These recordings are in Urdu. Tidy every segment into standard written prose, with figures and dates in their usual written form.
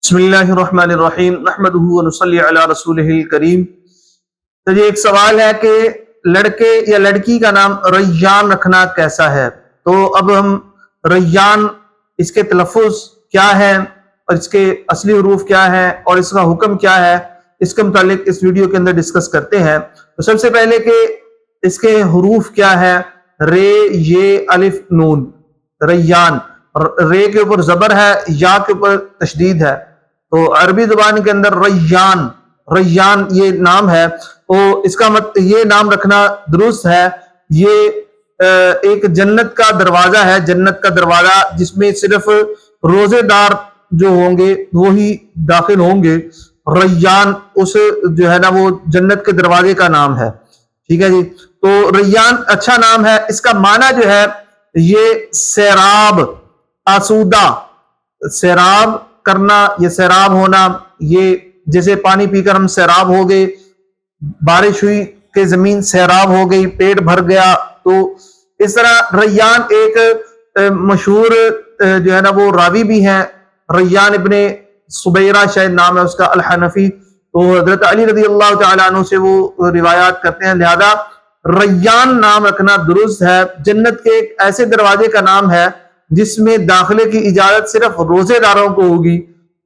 بسم اللہ الرحمن الرحیم نحمدہ ونصلی علی رسولہ الکریم۔ تو یہ ایک سوال ہے کہ لڑکے یا لڑکی کا نام ریان رکھنا کیسا ہے؟ تو اب ہم ریان، اس کے تلفظ کیا ہے اور اس کے اصلی حروف کیا ہے اور اس کا حکم کیا ہے، اس کے متعلق اس ویڈیو کے اندر ڈسکس کرتے ہیں۔ تو سب سے پہلے کہ اس کے حروف کیا ہے، رے، یہ، الف، نون، ریان۔ رے کے اوپر زبر ہے، یا کے اوپر تشدید ہے، تو عربی زبان کے اندر ریان، ریان یہ نام ہے۔ تو اس کا یہ نام رکھنا درست ہے۔ یہ ایک جنت کا دروازہ ہے، جنت کا دروازہ جس میں صرف روزے دار جو ہوں گے وہی داخل ہوں گے۔ ریان اس جو ہے نا وہ جنت کے دروازے کا نام ہے، ٹھیک ہے جی۔ تو ریان اچھا نام ہے۔ اس کا معنی جو ہے یہ سیراب، آسودہ، سیراب کرنا، یہ سیراب ہونا، یہ جیسے پانی پی کر ہم سیراب ہو گئے، بارش ہوئی کہ زمین سیراب ہو گئی، پیٹ بھر گیا۔ تو اس طرح ریان ایک مشہور جو ہے نا وہ راوی بھی ہیں، ریان ابن صبیرہ شاید نام ہے اس کا، الحنفی۔ تو حضرت علی رضی اللہ تعالیٰ عنہ سے وہ روایات کرتے ہیں، لہذا ریان نام رکھنا درست ہے۔ جنت کے ایک ایسے دروازے کا نام ہے جس میں داخلے کی اجازت صرف روزے داروں کو ہوگی۔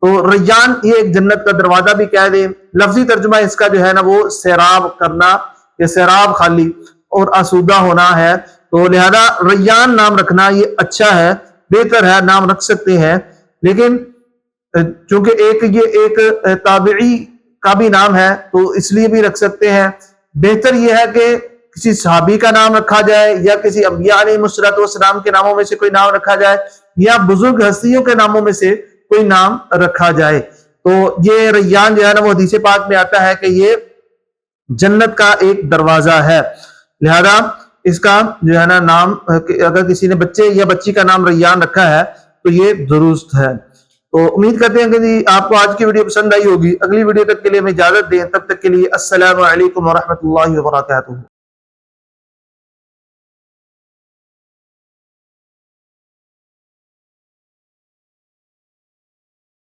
تو ریان یہ ایک جنت کا دروازہ بھی کہہ دیں۔ لفظی ترجمہ اس کا جو ہے نا وہ سیراب کرنا یا سیراب خالی اور آسودہ ہونا ہے۔ تو لہذا ریان نام رکھنا یہ اچھا ہے، بہتر ہے، نام رکھ سکتے ہیں۔ لیکن چونکہ یہ ایک تابعی کا بھی نام ہے تو اس لیے بھی رکھ سکتے ہیں۔ بہتر یہ ہے کہ کسی صحابی کا نام رکھا جائے یا کسی انبیاء علیہ السلام کے ناموں میں سے کوئی نام رکھا جائے یا بزرگ ہستیوں کے ناموں میں سے کوئی نام رکھا جائے۔ تو یہ ریان جو ہے نا وہ حدیث پاک میں آتا ہے کہ یہ جنت کا ایک دروازہ ہے، لہذا اس کا جو ہے نا نام اگر کسی نے بچے یا بچی کا نام ریان رکھا ہے تو یہ درست ہے۔ تو امید کرتے ہیں کہ جی آپ کو آج کی ویڈیو پسند آئی ہوگی۔ اگلی ویڈیو تک کے لیے ہمیں اجازت دیں، تب تک کے لیے السلام علیکم ورحمۃ اللہ وبرکاتہ۔